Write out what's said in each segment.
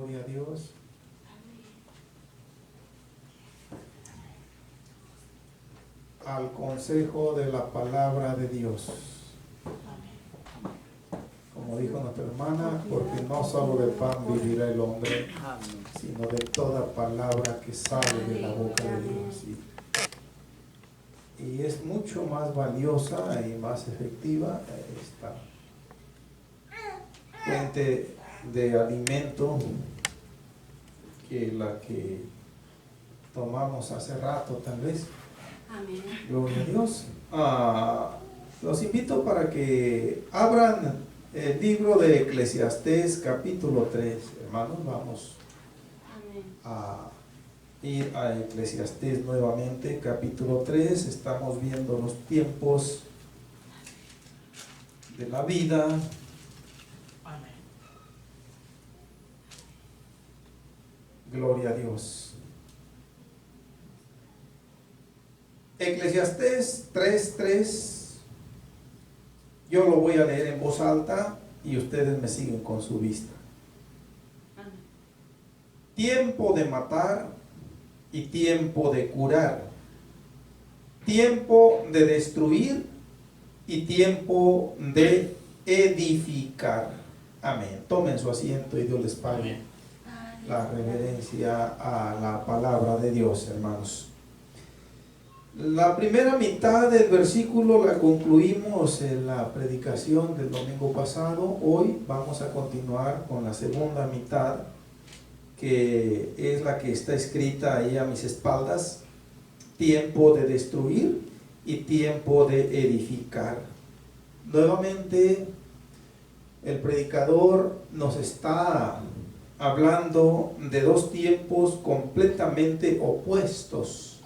Gloria a Dios. Al consejo de la palabra de Dios. Como dijo nuestra hermana, porque no solo de pan vivirá el hombre, sino de toda palabra que sale de la boca de Dios. Y es mucho más valiosa y más efectiva esta fuente de alimento que la que tomamos hace rato tal vez. Amén. Gloria a Dios. Los invito para que abran el libro de Eclesiastés capítulo 3. Hermanos, vamos Amén. a ir a Eclesiastés nuevamente, capítulo 3. Estamos viendo los tiempos de la vida. Amén. Gloria a Dios. Eclesiastés 3:3. Yo lo voy a leer en voz alta y ustedes me siguen con su vista. Amén. Tiempo de matar y tiempo de curar. Tiempo de destruir y tiempo de edificar. Amén. Tomen su asiento y Dios les pague la reverencia a la palabra de Dios, hermanos. La primera mitad del versículo la concluimos en la predicación del domingo pasado. Hoy vamos a continuar con la segunda mitad, que es la que está escrita ahí a mis espaldas: tiempo de destruir y tiempo de edificar. Nuevamente el predicador nos está hablando de dos tiempos completamente opuestos.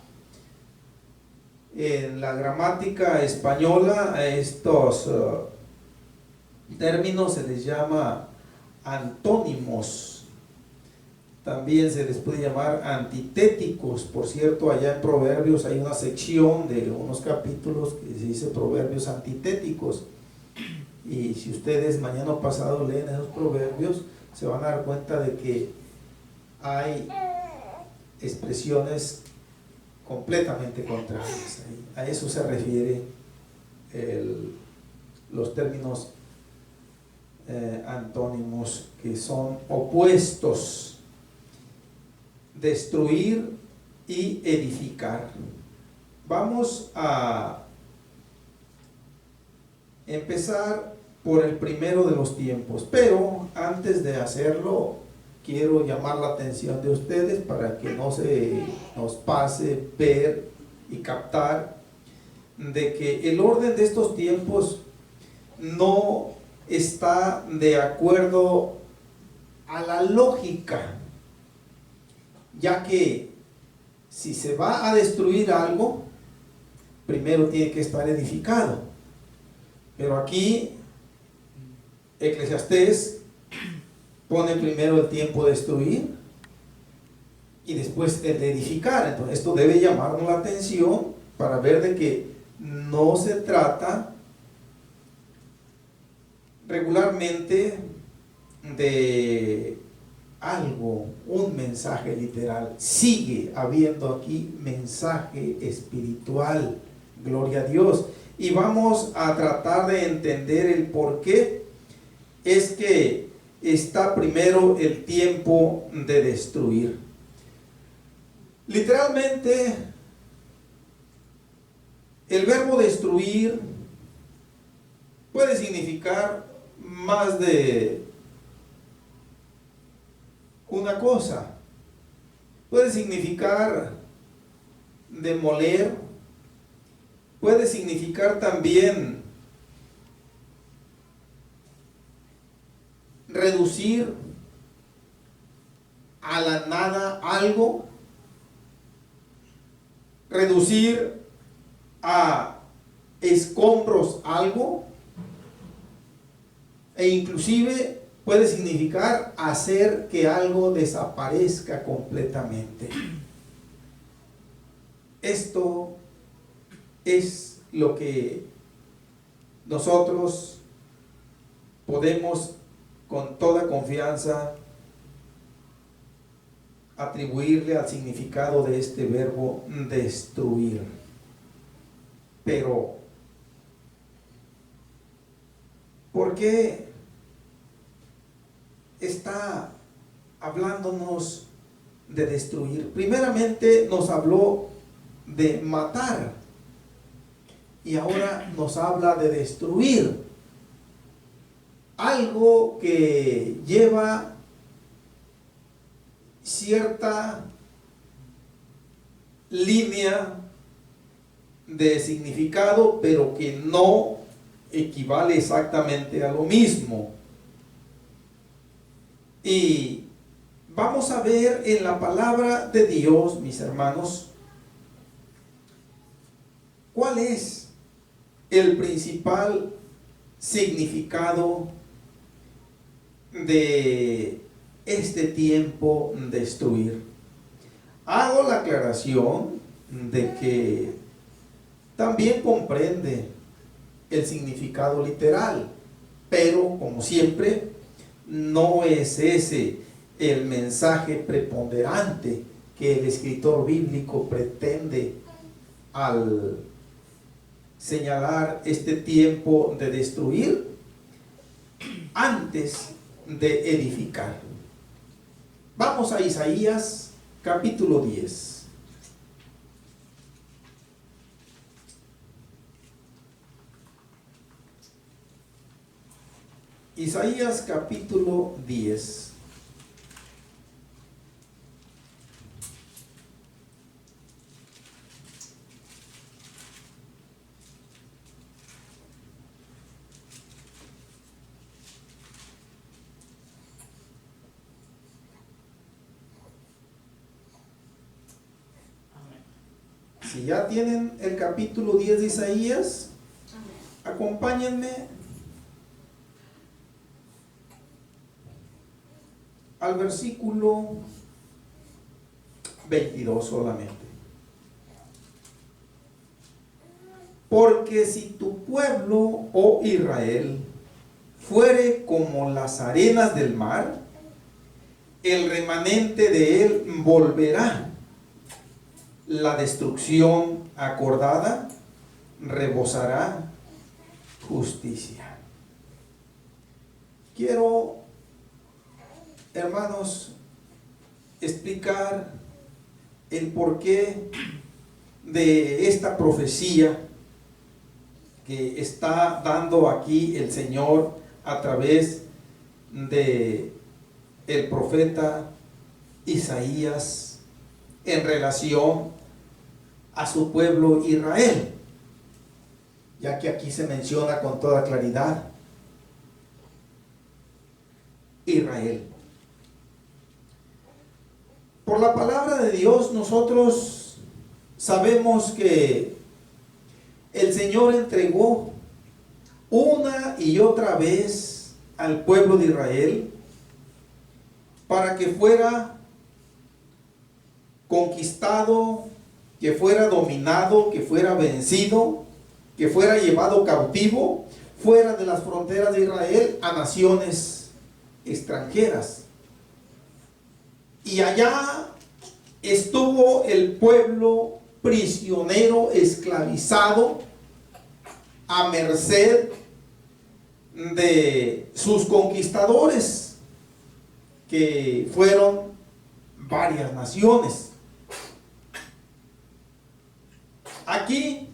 En la gramática española a estos términos se les llama antónimos. También se les puede llamar antitéticos. Por cierto, allá en Proverbios hay una sección de unos capítulos que se dice Proverbios antitéticos. Y si ustedes mañana o pasado leen esos proverbios, se van a dar cuenta de que hay expresiones completamente contrarias. A eso se refiere los términos antónimos, que son opuestos: destruir y edificar. Vamos a empezar por el primero de los tiempos, pero antes de hacerlo quiero llamar la atención de ustedes para que no se nos pase ver y captar de que el orden de estos tiempos no está de acuerdo a la lógica, ya que si se va a destruir algo, primero tiene que estar edificado. Pero aquí Eclesiastés pone primero el tiempo de destruir y después el de edificar. Entonces esto debe llamarnos la atención para ver de que no se trata regularmente de algo, un mensaje literal. Sigue habiendo aquí mensaje espiritual. Gloria a Dios. Y vamos a tratar de entender el por qué es que está primero el tiempo de destruir. Literalmente, el verbo destruir puede significar más de una cosa. Puede significar demoler, puede significar también reducir a la nada algo, reducir a escombros algo, e inclusive puede significar hacer que algo desaparezca completamente. Esto es lo que nosotros podemos con toda confianza atribuirle al significado de este verbo destruir. Pero, ¿por qué está hablándonos de destruir? Primeramente nos habló de matar y ahora nos habla de destruir. Algo que lleva cierta línea de significado, pero que no equivale exactamente a lo mismo. Y vamos a ver en la palabra de Dios, mis hermanos, cuál es el principal significado de este tiempo destruir. Hago la aclaración de que también comprende el significado literal, pero como siempre no es ese el mensaje preponderante que el escritor bíblico pretende al señalar este tiempo de destruir antes de edificar. Vamos a Isaías capítulo 10. Isaías capítulo 10. Si ya tienen el capítulo 10 de Isaías, acompáñenme al versículo 22 solamente. Porque si tu pueblo, oh Israel, fuere como las arenas del mar, el remanente de él volverá. La destrucción acordada rebosará justicia. Quiero, hermanos, explicar el porqué de esta profecía que está dando aquí el Señor a través de el profeta Isaías en relación a su pueblo Israel, ya que aquí se menciona con toda claridad Israel. Por la palabra de Dios nosotros sabemos que el Señor entregó una y otra vez al pueblo de Israel para que fuera conquistado, que fuera dominado, que fuera vencido, que fuera llevado cautivo fuera de las fronteras de Israel a naciones extranjeras. Y allá estuvo el pueblo prisionero, esclavizado, a merced de sus conquistadores, que fueron varias naciones. Aquí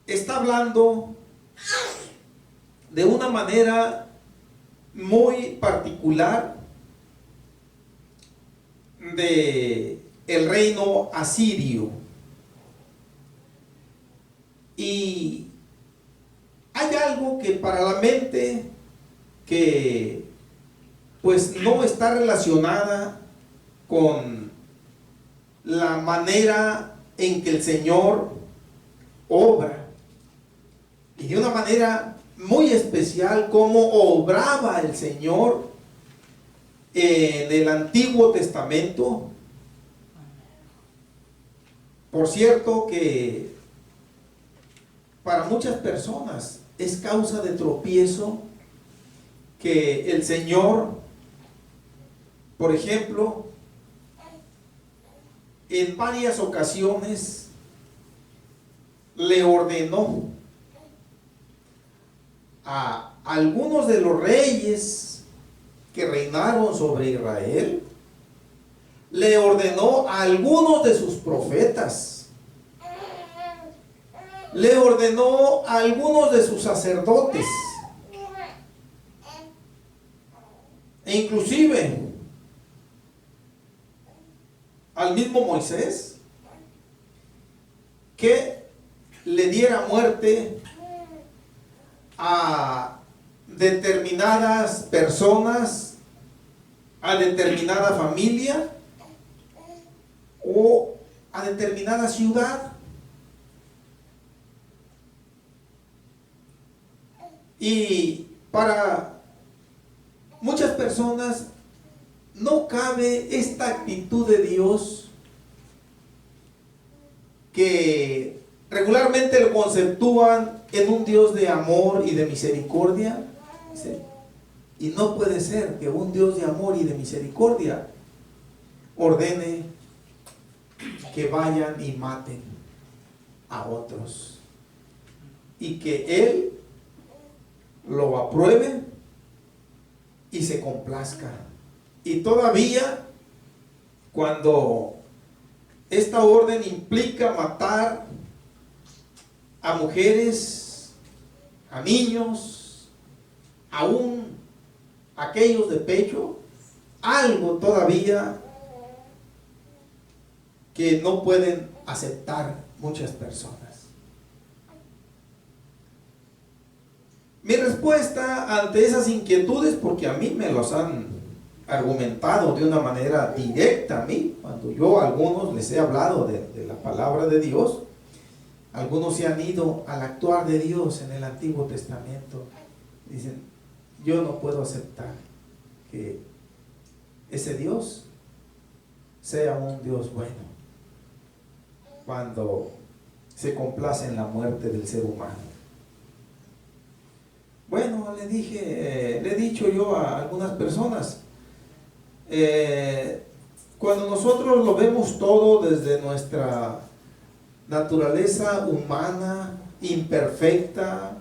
está hablando de una manera muy particular de el reino asirio. Y hay algo que para la mente que pues no está relacionada con la manera en que el Señor obra, y de una manera muy especial como obraba el Señor en el Antiguo Testamento. Por cierto que para muchas personas es causa de tropiezo que el Señor Por ejemplo, en varias ocasiones le ordenó a algunos de los reyes que reinaron sobre Israel, le ordenó a algunos de sus profetas, le ordenó a algunos de sus sacerdotes, e inclusive al mismo Moisés, que le diera muerte a determinadas personas, a determinada familia o a determinada ciudad. Y para muchas personas no cabe esta actitud de Dios, que regularmente lo conceptúan en un Dios de amor y de misericordia. Y no puede ser que un Dios de amor y de misericordia ordene que vayan y maten a otros, y que Él lo apruebe y se complazca. Y todavía, cuando esta orden implica matar a mujeres, a niños, aún aquellos de pecho, algo todavía que no pueden aceptar muchas personas. Mi respuesta ante esas inquietudes, porque a mí me los han argumentado de una manera directa a mí, cuando yo a algunos les he hablado de la palabra de Dios, algunos se han ido al actuar de Dios en el Antiguo Testamento. Dicen, yo no puedo aceptar que ese Dios sea un Dios bueno cuando se complace en la muerte del ser humano. Bueno, le he dicho yo a algunas personas, cuando nosotros lo vemos todo desde nuestra naturaleza humana, imperfecta,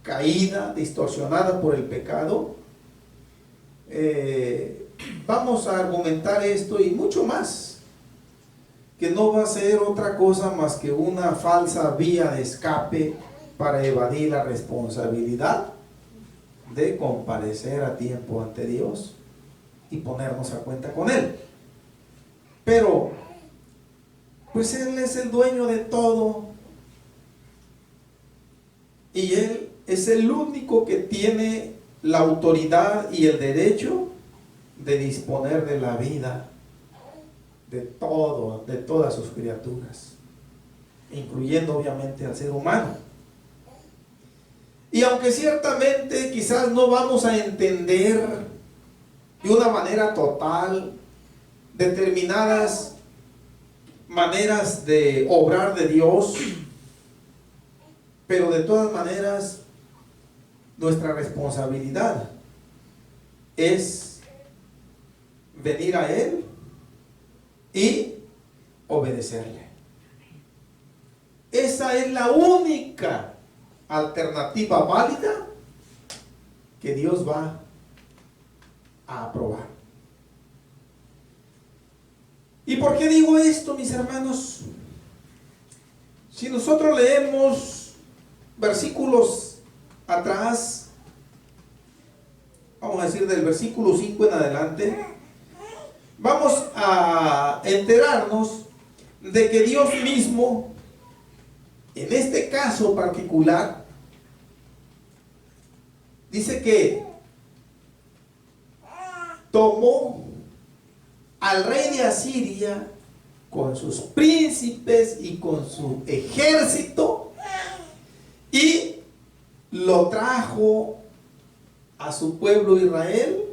caída, distorsionada por el pecado, vamos a argumentar esto y mucho más, que no va a ser otra cosa más que una falsa vía de escape para evadir la responsabilidad de comparecer a tiempo ante Dios y ponernos a cuenta con Él. Pero pues Él es el dueño de todo, y Él es el único que tiene la autoridad y el derecho de disponer de la vida de todo, de todas sus criaturas, incluyendo obviamente al ser humano. Y aunque ciertamente quizás no vamos a entender de una manera total determinadas maneras de obrar de Dios, pero de todas maneras nuestra responsabilidad es venir a Él y obedecerle. Esa es la única alternativa válida que Dios va a aprobar. ¿Y por qué digo esto, mis hermanos? Si nosotros leemos versículos atrás, vamos a decir del versículo 5 en adelante, vamos a enterarnos de que Dios mismo, en este caso particular, dice que tomó al rey de Asiria con sus príncipes y con su ejército y lo trajo a su pueblo Israel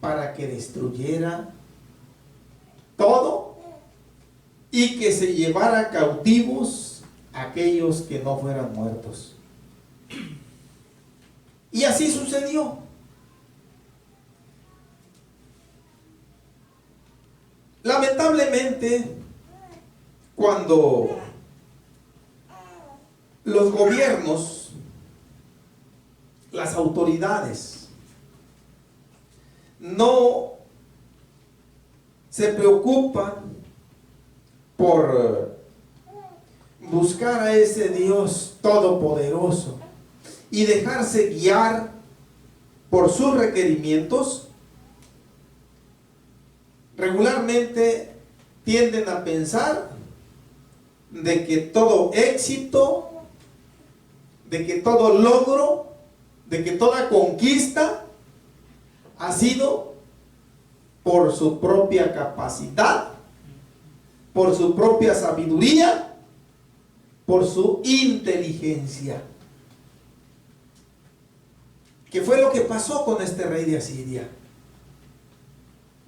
para que destruyera todo y que se llevara cautivos aquellos que no fueran muertos. Y así sucedió. lamentablemente, cuando los gobiernos, las autoridades, no se preocupan por buscar a ese Dios todopoderoso y dejarse guiar por sus requerimientos, regularmente tienden a pensar de que todo éxito, de que todo logro, de que toda conquista ha sido por su propia capacidad, por su propia sabiduría, por su inteligencia. ¿Qué fue lo que pasó con este rey de Asiria?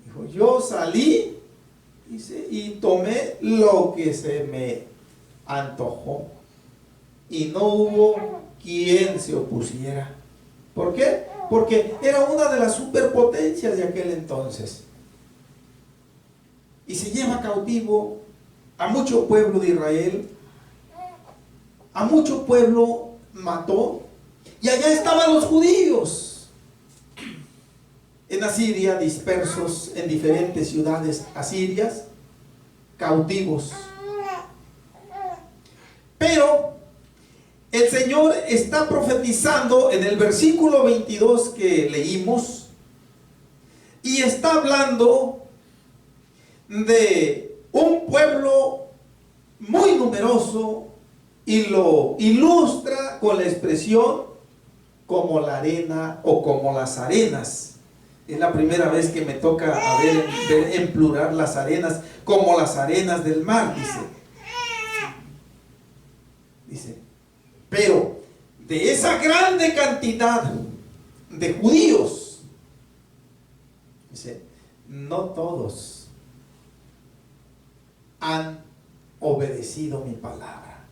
Dijo, yo salí, dice, y tomé lo que se me antojó, y no hubo quien se opusiera. ¿Por qué? Porque era una de las superpotencias de aquel entonces. Y se lleva cautivo a mucho pueblo de Israel, a mucho pueblo mató, y allá estaban los judíos en Asiria, dispersos en diferentes ciudades asirias, cautivos. Pero el Señor está profetizando en el versículo 22 que leímos, y está hablando de un pueblo muy numeroso, y lo ilustra con la expresión como la arena o como las arenas. Es la primera vez que me toca ver en plural las arenas, como las arenas del mar, dice. Pero de esa grande cantidad de judíos, dice, no todos han obedecido mi palabra.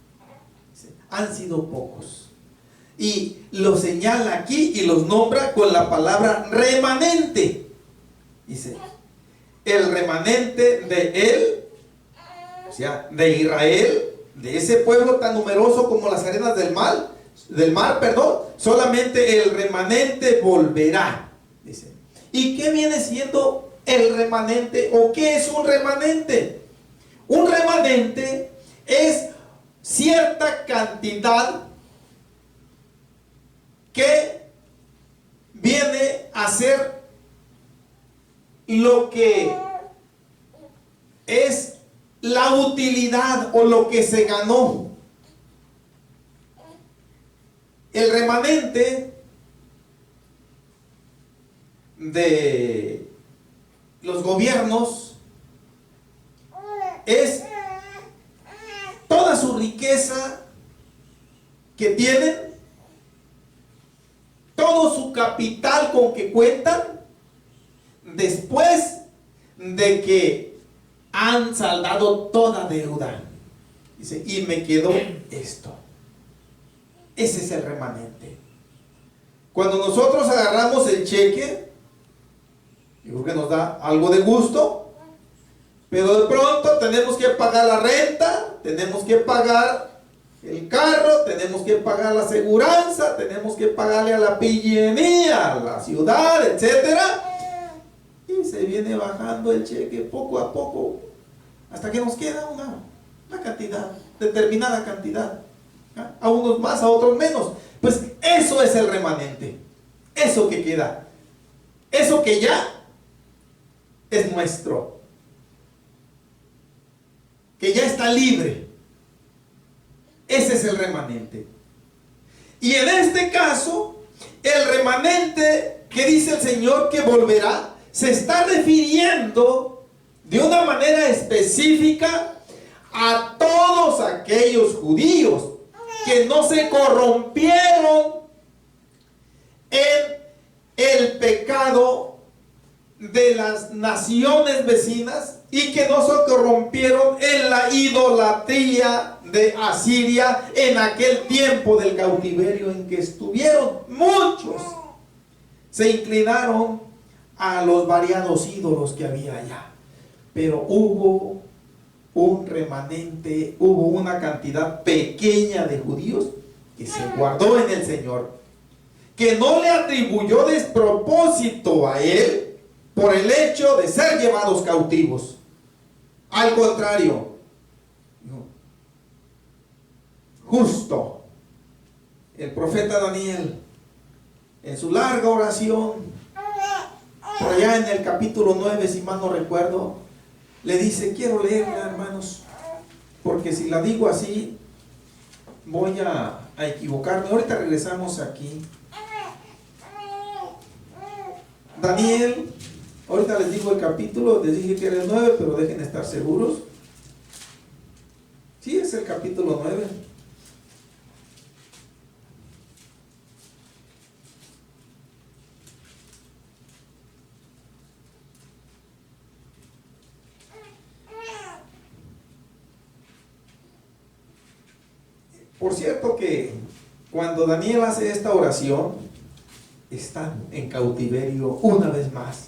Dice, han sido pocos. Y los señala aquí y los nombra con la palabra remanente. Dice, el remanente de él, o sea, de Israel, de ese pueblo tan numeroso como las arenas del mar, solamente el remanente volverá. Dice, ¿y qué viene siendo el remanente? ¿O qué es un remanente? Un remanente es cierta cantidad que viene a ser lo que es la utilidad o lo que se ganó. El remanente de los gobiernos es toda su riqueza que tienen, todo su capital con que cuentan, después de que han saldado toda deuda. Dice, y me quedó esto. Ese es el remanente. Cuando nosotros agarramos el cheque, yo creo que nos da algo de gusto, pero de pronto tenemos que pagar la renta, tenemos que pagar el carro, tenemos que pagar la aseguranza, tenemos que pagarle a la pillenía, a la ciudad, etcétera, y se viene bajando el cheque poco a poco hasta que nos queda una cantidad, determinada cantidad, ¿ah? A unos más, a otros menos. Pues eso es el remanente, eso que queda, eso que ya es nuestro, que ya está libre. Ese es el remanente. Y en este caso, el remanente que dice el Señor que volverá, se está refiriendo de una manera específica a todos aquellos judíos que no se corrompieron en el pecado de las naciones vecinas y que no se corrompieron en la idolatría de Asiria en aquel tiempo del cautiverio en que estuvieron. Muchos se inclinaron a los variados ídolos que había allá. pero hubo un remanente, hubo una cantidad pequeña de judíos que se guardó en el Señor, que no le atribuyó despropósito a él por el hecho de ser llevados cautivos. Al contrario, justo el profeta Daniel, en su larga oración, por allá en el capítulo 9, si mal no recuerdo, le dice, quiero leerla, hermanos, porque si la digo así, voy a equivocarme. Ahorita regresamos aquí. Daniel, ahorita les digo el capítulo, les dije que era el 9, pero dejen estar seguros. Sí, es el capítulo 9. Por cierto que cuando Daniel hace esta oración, están en cautiverio una vez más.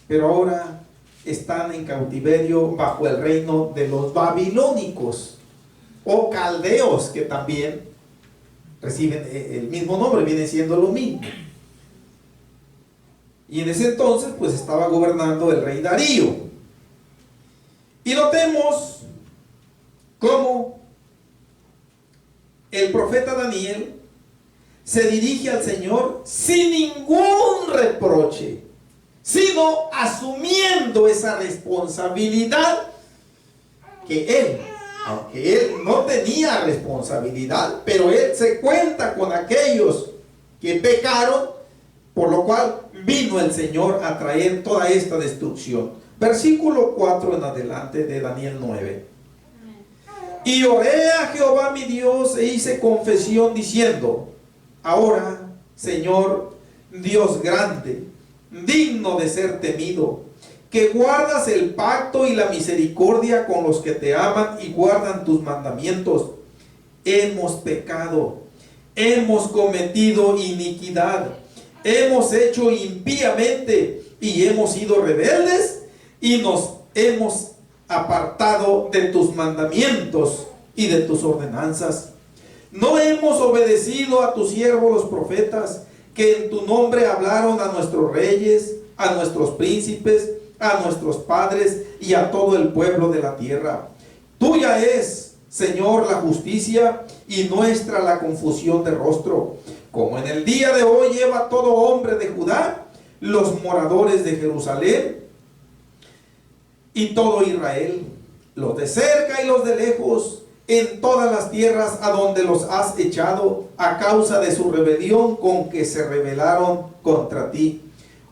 Pero ahora están en cautiverio bajo el reino de los babilónicos o caldeos, que también reciben el mismo nombre, viene siendo lo mismo. Y en ese entonces pues estaba gobernando el rey Darío. Y notemos cómo el profeta Daniel se dirige al Señor sin ningún reproche, sino asumiendo esa responsabilidad que él, aunque él no tenía responsabilidad, pero él se cuenta con aquellos que pecaron, por lo cual vino el Señor a traer toda esta destrucción. Versículo 4 en adelante de Daniel 9. Y oré a Jehová mi Dios e hice confesión diciendo, ahora, Señor, Dios grande, digno de ser temido, que guardas el pacto y la misericordia con los que te aman y guardan tus mandamientos. Hemos pecado, hemos cometido iniquidad, hemos hecho impíamente y hemos sido rebeldes y nos hemos apartado de tus mandamientos y de tus ordenanzas. No hemos obedecido a tus siervos los profetas, que en tu nombre hablaron a nuestros reyes, a nuestros príncipes, a nuestros padres y a todo el pueblo de la tierra. Tuya es, Señor, la justicia y nuestra la confusión de rostro. Como en el día de hoy lleva todo hombre de Judá, los moradores de Jerusalén y todo Israel, los de cerca y los de lejos, en todas las tierras a donde los has echado, a causa de su rebelión con que se rebelaron contra ti.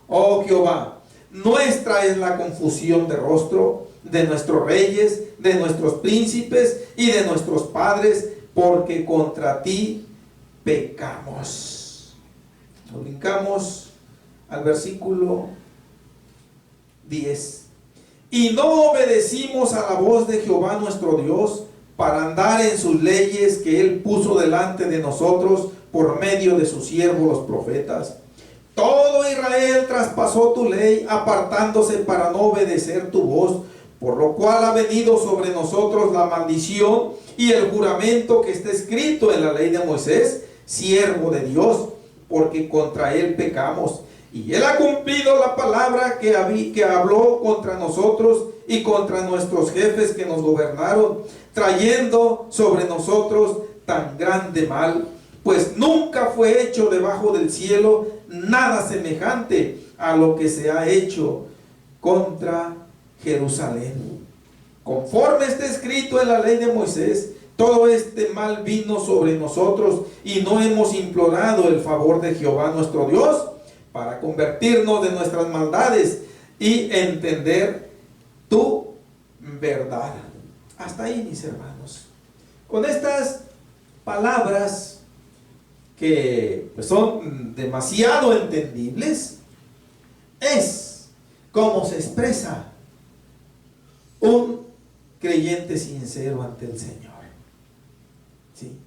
Oh Jehová, nuestra es la confusión de rostro, de nuestros reyes, de nuestros príncipes y de nuestros padres, porque contra ti pecamos. Nos brincamos al versículo 10. Y no obedecimos a la voz de Jehová nuestro Dios para andar en sus leyes que Él puso delante de nosotros por medio de sus siervos los profetas. Todo Israel traspasó tu ley, apartándose para no obedecer tu voz, por lo cual ha venido sobre nosotros la maldición y el juramento que está escrito en la ley de Moisés, siervo de Dios, porque contra Él pecamos. Y Él ha cumplido la palabra que habló contra nosotros y contra nuestros jefes que nos gobernaron, trayendo sobre nosotros tan grande mal, pues nunca fue hecho debajo del cielo nada semejante a lo que se ha hecho contra Jerusalén. Conforme está escrito en la ley de Moisés, todo este mal vino sobre nosotros y no hemos implorado el favor de Jehová nuestro Dios para convertirnos de nuestras maldades y entender tu verdad. Hasta ahí, mis hermanos. Con estas palabras que pues, son demasiado entendibles, es como se expresa un creyente sincero ante el Señor. ¿Sí?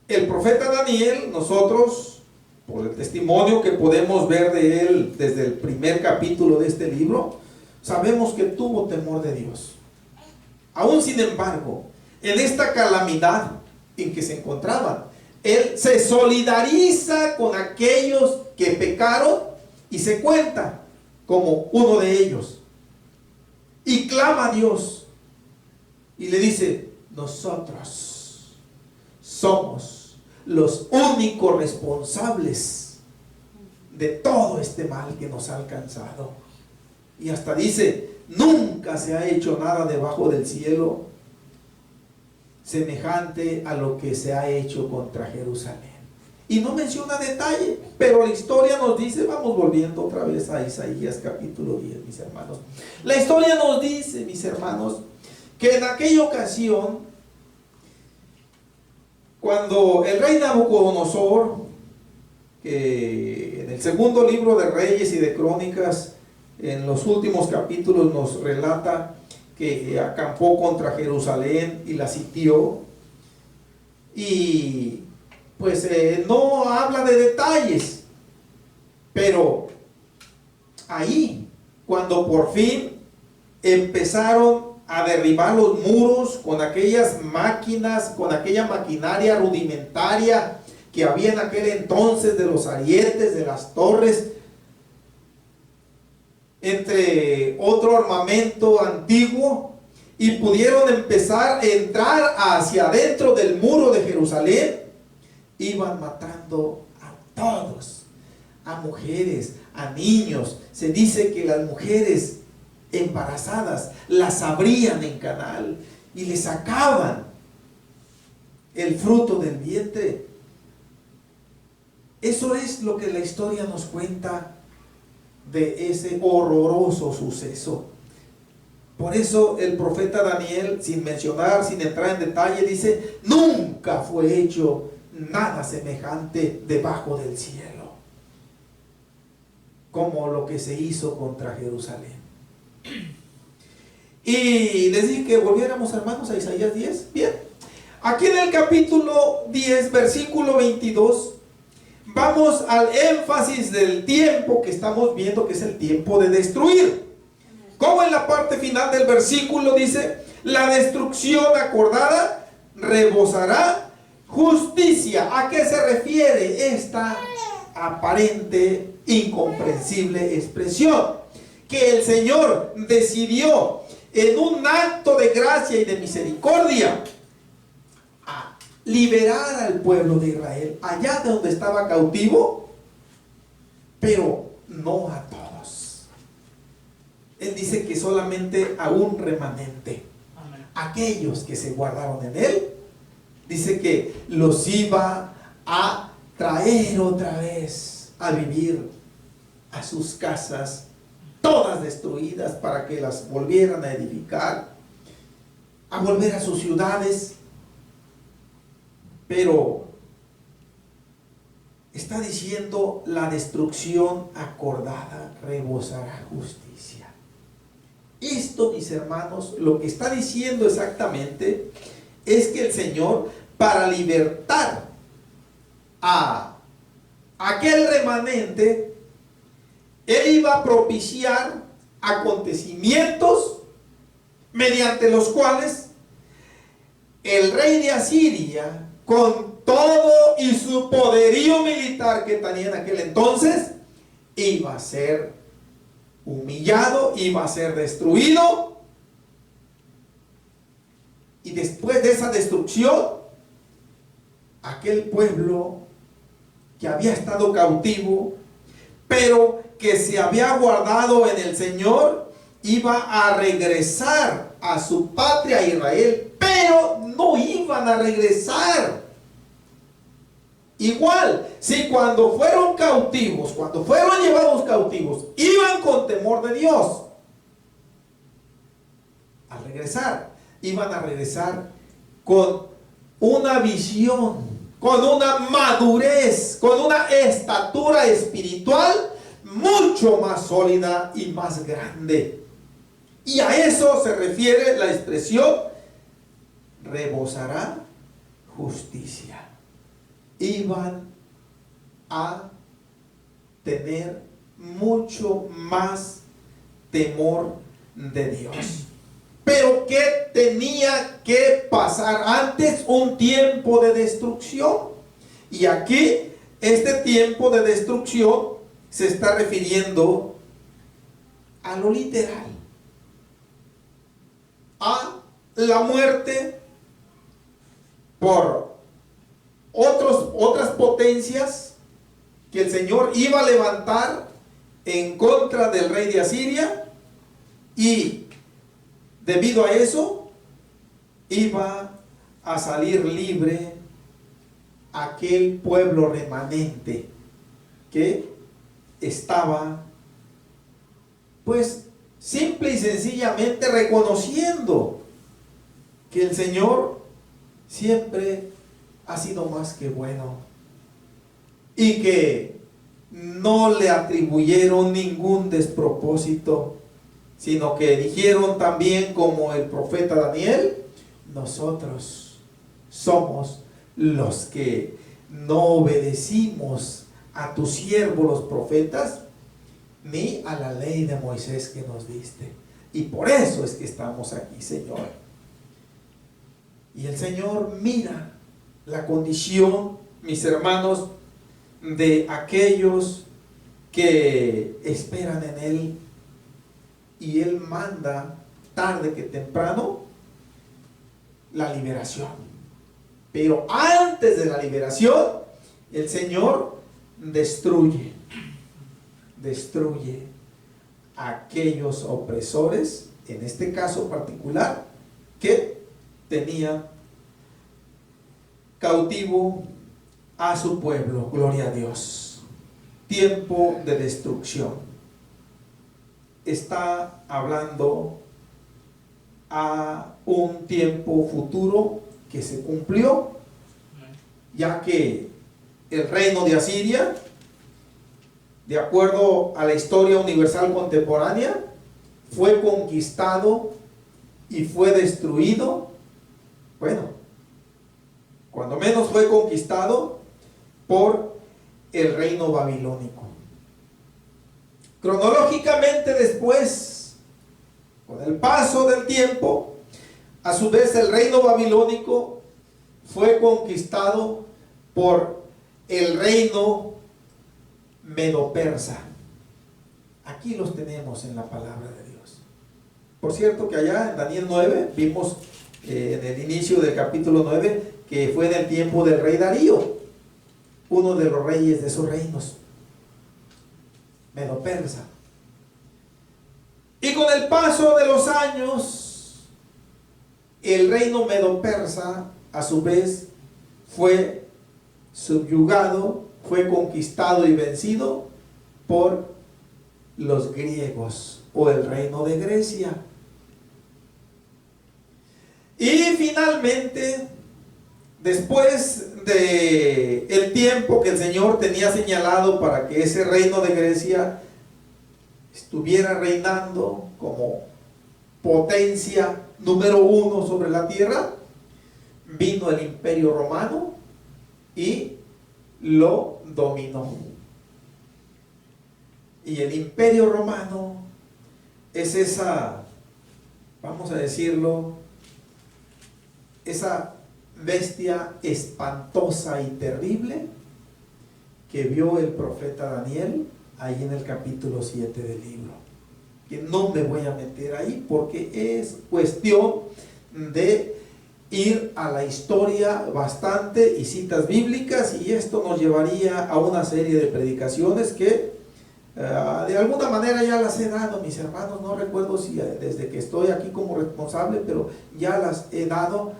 El profeta Daniel, nosotros, por el testimonio que podemos ver de él desde el primer capítulo de este libro, sabemos que tuvo temor de Dios. Aún sin embargo, en esta calamidad en que se encontraban, él se solidariza con aquellos que pecaron y se cuenta como uno de ellos. Y clama a Dios y le dice: nosotros somos los únicos responsables de todo este mal que nos ha alcanzado. Y hasta dice: nunca se ha hecho nada debajo del cielo semejante a lo que se ha hecho contra Jerusalén. Y no menciona detalle, pero la historia nos dice, vamos volviendo otra vez a Isaías capítulo 10, mis hermanos. La historia nos dice, mis hermanos, que en aquella ocasión, cuando el rey Nabucodonosor, que en el segundo libro de Reyes y de Crónicas, en los últimos capítulos nos relata que acampó contra Jerusalén y la sitió, y pues no habla de detalles, pero ahí, cuando por fin empezaron a derribar los muros con aquellas máquinas, con aquella maquinaria rudimentaria que había en aquel entonces, de los arietes, de las torres, entre otro armamento antiguo, y pudieron empezar a entrar hacia adentro del muro de Jerusalén, iban matando a todos, a mujeres, a niños. Se dice que las mujeres embarazadas las abrían en canal y les sacaban el fruto del vientre. Eso es lo que la historia nos cuenta de ese horroroso suceso. Por eso el profeta Daniel, sin mencionar, sin entrar en detalle, dice: nunca fue hecho nada semejante debajo del cielo como lo que se hizo contra Jerusalén. Y les dije que volviéramos, hermanos, a Isaías 10. Bien, aquí en el capítulo 10, versículo 22, vamos al énfasis del tiempo que estamos viendo, que es el tiempo de destruir. Como en la parte final del versículo dice: la destrucción acordada rebosará justicia. ¿A qué se refiere esta aparente, incomprensible expresión? Que el Señor decidió, en un acto de gracia y de misericordia, a liberar al pueblo de Israel allá de donde estaba cautivo, pero no a todos. Él dice que solamente a un remanente, aquellos que se guardaron en él, dice que los iba a traer otra vez a vivir a sus casas, todas destruidas, para que las volvieran a edificar, a volver a sus ciudades. Pero está diciendo: la destrucción acordada rebosará justicia. Esto, mis hermanos, lo que está diciendo exactamente es que el Señor, para libertar a aquel remanente, Él iba a propiciar acontecimientos mediante los cuales el rey de Asiria, con todo y su poderío militar que tenía en aquel entonces, iba a ser humillado, iba a ser destruido. Y después de esa destrucción, aquel pueblo que había estado cautivo, pero que se había guardado en el Señor, iba a regresar a su patria Israel, pero no iban a regresar igual. Si cuando fueron cautivos, cuando fueron llevados cautivos, iban con temor de Dios, al regresar, iban a regresar con una visión, con una madurez, con una estatura espiritual mucho más sólida y más grande. Y a eso se refiere la expresión: rebosará justicia. Iban a tener mucho más temor de Dios. Pero ¿qué tenía que pasar antes? Un tiempo de destrucción. Y aquí este tiempo de destrucción se está refiriendo a lo literal, a la muerte por otras potencias que el Señor iba a levantar en contra del rey de Asiria, y debido a eso iba a salir libre aquel pueblo remanente que estaba, pues, simple y sencillamente reconociendo que el Señor siempre ha sido más que bueno y que no le atribuyeron ningún despropósito, sino que dijeron también, como el profeta Daniel: nosotros somos los que no obedecimos a tus siervos los profetas, ni a la ley de Moisés que nos diste, y por eso es que estamos aquí, Señor. Y el Señor mira la condición, mis hermanos, de aquellos que esperan en Él, y Él manda tarde que temprano la liberación. Pero antes de la liberación, el Señor destruye a aquellos opresores, en este caso particular, que tenían cautivo a su pueblo. Gloria a Dios. Tiempo de destrucción. Está hablando a un tiempo futuro que se cumplió, ya que el reino de Asiria, de acuerdo a la historia universal contemporánea, fue conquistado y fue destruido. Bueno, cuando menos fue conquistado por el reino babilónico. Cronológicamente después, con el paso del tiempo, a su vez el reino babilónico fue conquistado por el reino medo-persa. Aquí los tenemos en la palabra de Dios. Por cierto que allá en Daniel 9 vimos en el inicio del capítulo 9 que fue en el tiempo del rey Darío, uno de los reyes de esos reinos, medo-persa. Y con el paso de los años, el reino medo-persa a su vez fue subyugado, fue conquistado y vencido por los griegos, o el reino de Grecia. Y finalmente, después de el tiempo que el Señor tenía señalado para que ese reino de Grecia estuviera reinando como potencia número 1 sobre la tierra, vino el Imperio Romano y lo dominó. Y el Imperio Romano es esa, vamos a decirlo, esa bestia espantosa y terrible que vio el profeta Daniel ahí en el capítulo 7 del libro, que no me voy a meter ahí porque es cuestión de ir a la historia bastante y citas bíblicas, y esto nos llevaría a una serie de predicaciones que de alguna manera ya las he dado, mis hermanos. No recuerdo si desde que estoy aquí como responsable, pero ya las he dado.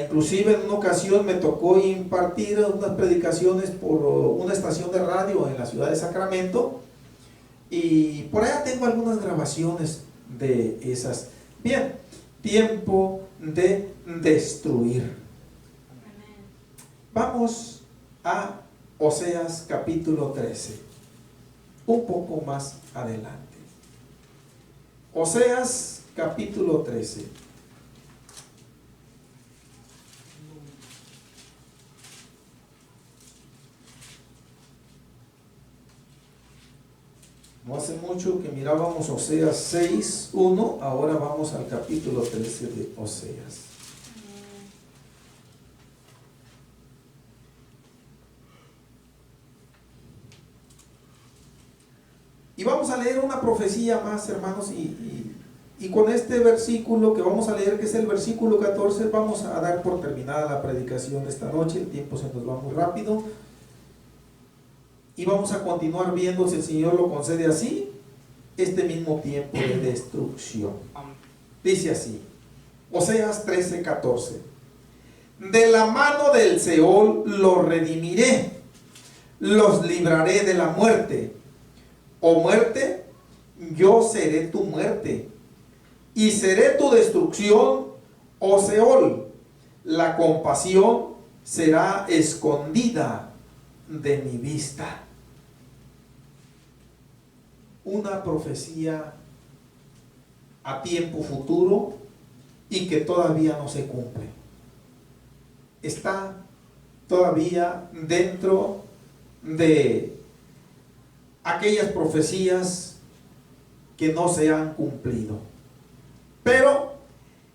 Inclusive en una ocasión me tocó impartir unas predicaciones por una estación de radio en la ciudad de Sacramento, y por allá tengo algunas grabaciones de esas. Bien, tiempo de destruir. Vamos a Oseas capítulo 13, un poco más adelante. Oseas capítulo 13. No hace mucho que mirábamos Oseas 6:1, ahora vamos al capítulo 13 de Oseas. Y vamos a leer una profecía más, hermanos, y con este versículo que vamos a leer, que es el versículo 14, vamos a dar por terminada la predicación de esta noche. El tiempo se nos va muy rápido. Y vamos a continuar viendo, si el Señor lo concede así, este mismo tiempo de destrucción. Dice así, Oseas 13:14. De la mano del Seol los redimiré, los libraré de la muerte. Oh muerte, yo seré tu muerte, y seré tu destrucción, oh Seol. La compasión será escondida de mi vista. Una profecía a tiempo futuro y que todavía no se cumple. Está todavía dentro de aquellas profecías que no se han cumplido. Pero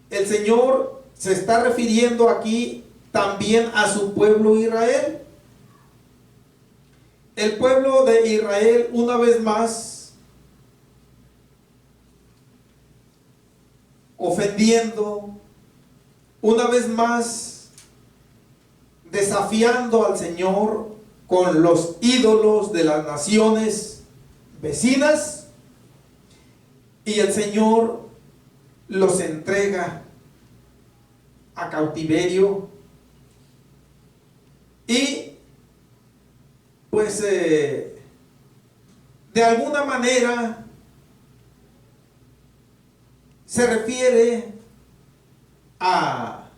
el Señor se está refiriendo aquí también a su pueblo Israel. El pueblo de Israel, una vez más, ofendiendo, una vez más, desafiando al Señor con los ídolos de las naciones vecinas, y el Señor los entrega a cautiverio, y pues de alguna manera se refiere a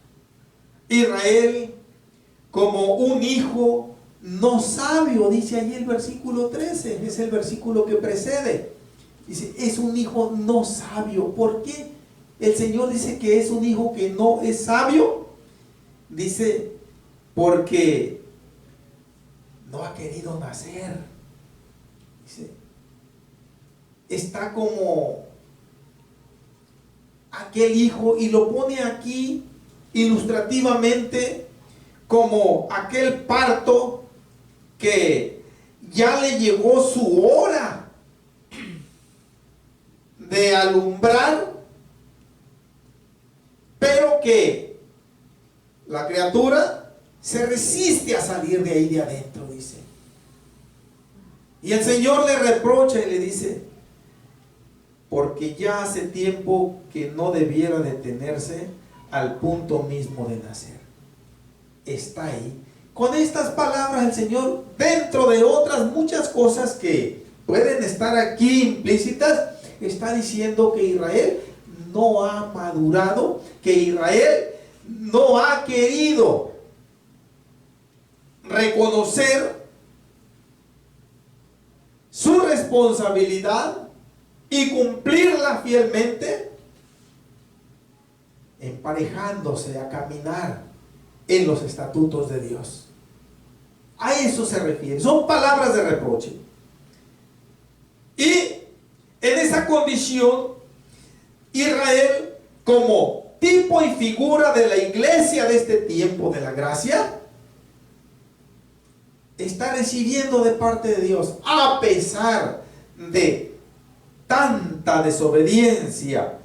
Israel como un hijo no sabio. Dice ahí el versículo 13, es el versículo que precede. Dice, es un hijo no sabio. ¿Por qué el Señor dice que es un hijo que no es sabio? Dice, porque no ha querido nacer. Dice, está como aquel hijo, y lo pone aquí ilustrativamente como aquel parto que ya le llegó su hora de alumbrar, pero que la criatura se resiste a salir de ahí de adentro, dice. Y el Señor le reprocha y le dice, porque ya hace tiempo que no debiera detenerse al punto mismo de nacer. Está ahí. Con estas palabras el Señor, dentro de otras muchas cosas que pueden estar aquí implícitas, está diciendo que Israel no ha madurado, que Israel no ha querido reconocer su responsabilidad y cumplirla fielmente, emparejándose a caminar en los estatutos de Dios. A eso se refiere. Son palabras de reproche. Y en esa condición, Israel, como tipo y figura de la iglesia de este tiempo de la gracia, está recibiendo de parte de Dios, a pesar de tanta desobediencia.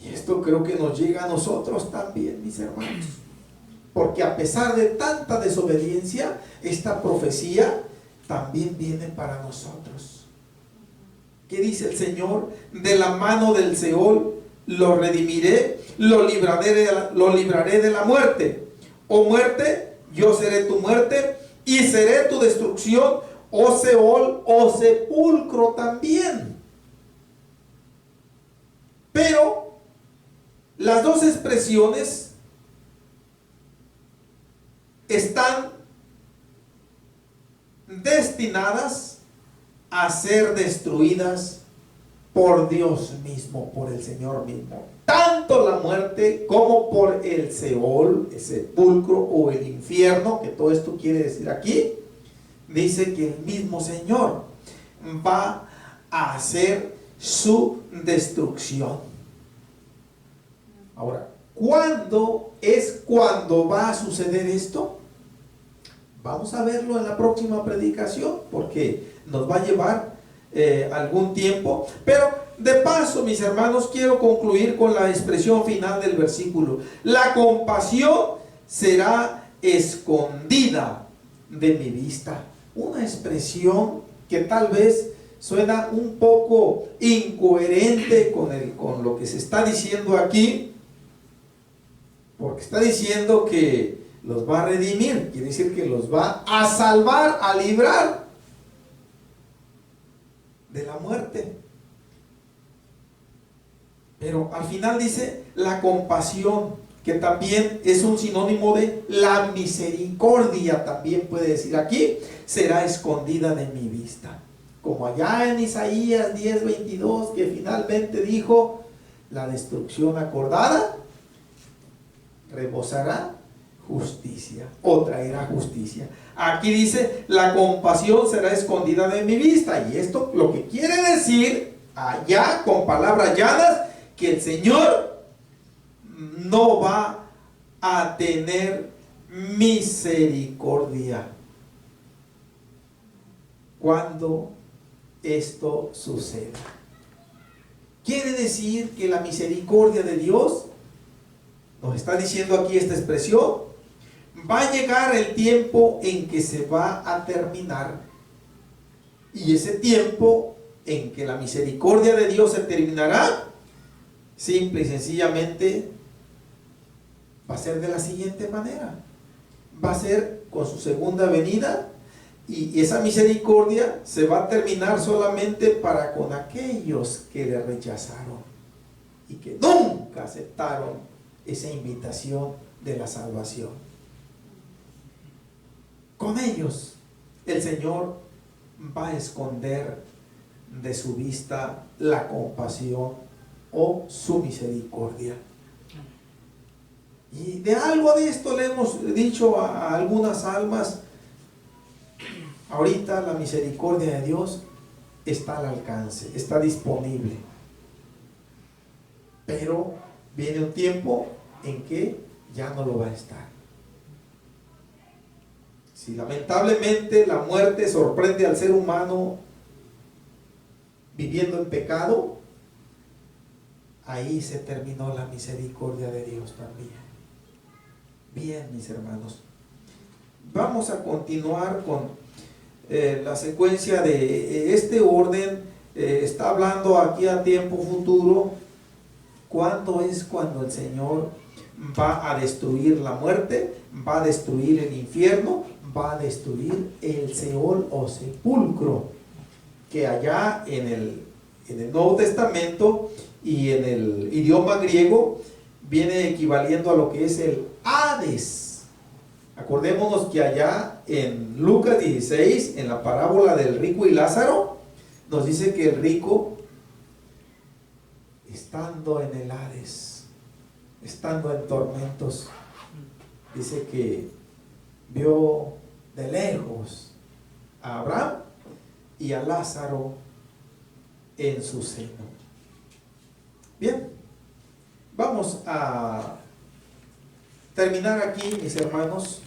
Y esto creo que nos llega a nosotros también, mis hermanos, porque a pesar de tanta desobediencia, esta profecía también viene para nosotros. ¿Qué dice el Señor? De la mano del Seol lo redimiré, lo libraré de la muerte. Oh muerte, yo seré tu muerte y seré tu destrucción, oh Seol, oh sepulcro también. Pero las dos expresiones están destinadas a ser destruidas por Dios mismo, por el Señor mismo. Tanto la muerte como por el Seol, el sepulcro o el infierno, que todo esto quiere decir aquí, dice que el mismo Señor. va a hacer su destrucción. Ahora, ¿cuándo va a suceder esto? Vamos a verlo en la próxima predicación, porque nos va a llevar algún tiempo. Pero de paso, mis hermanos, quiero concluir con la expresión final del versículo. La compasión será escondida de mi vista. Una expresión que tal vez suena un poco incoherente con lo que se está diciendo aquí, porque está diciendo que los va a redimir, quiere decir que los va a salvar, a librar de la muerte. Pero al final dice la compasión, que también es un sinónimo de la misericordia, también puede decir aquí, será escondida de mi vista. Como allá en Isaías 10:22, que finalmente dijo, la destrucción acordada rebosará justicia, o traerá justicia. Aquí dice, la compasión será escondida de mi vista. Y esto lo que quiere decir, allá con palabras llanas, que el Señor no va a tener misericordia cuando esto suceda. Quiere decir que la misericordia de Dios, nos está diciendo aquí esta expresión, va a llegar el tiempo en que se va a terminar. Y ese tiempo en que la misericordia de Dios se terminará, simple y sencillamente va a ser de la siguiente manera. Va a ser con su segunda venida, y esa misericordia se va a terminar solamente para con aquellos que le rechazaron y que nunca aceptaron esa invitación de la salvación. Con ellos el Señor va a esconder de su vista la compasión o su misericordia. Y de algo de esto le hemos dicho a algunas almas. Ahorita la misericordia de Dios está al alcance, está disponible. Pero viene un tiempo en que ya no lo va a estar. Si lamentablemente la muerte sorprende al ser humano viviendo en pecado, ahí se terminó la misericordia de Dios también. Bien, mis hermanos, vamos a continuar con la secuencia de este orden. Está hablando aquí a tiempo futuro. ¿Cuándo es cuando el Señor va a destruir la muerte? Va a destruir el infierno, va a destruir el Seol o sepulcro, que allá en el Nuevo Testamento y en el idioma griego viene equivaliendo a lo que es el Hades. Acordémonos que allá en Lucas 16, en la parábola del rico y Lázaro, nos dice que el rico, estando en el Hades, estando en tormentos, dice que vio de lejos a Abraham y a Lázaro en su seno. Bien, vamos a terminar aquí, mis hermanos.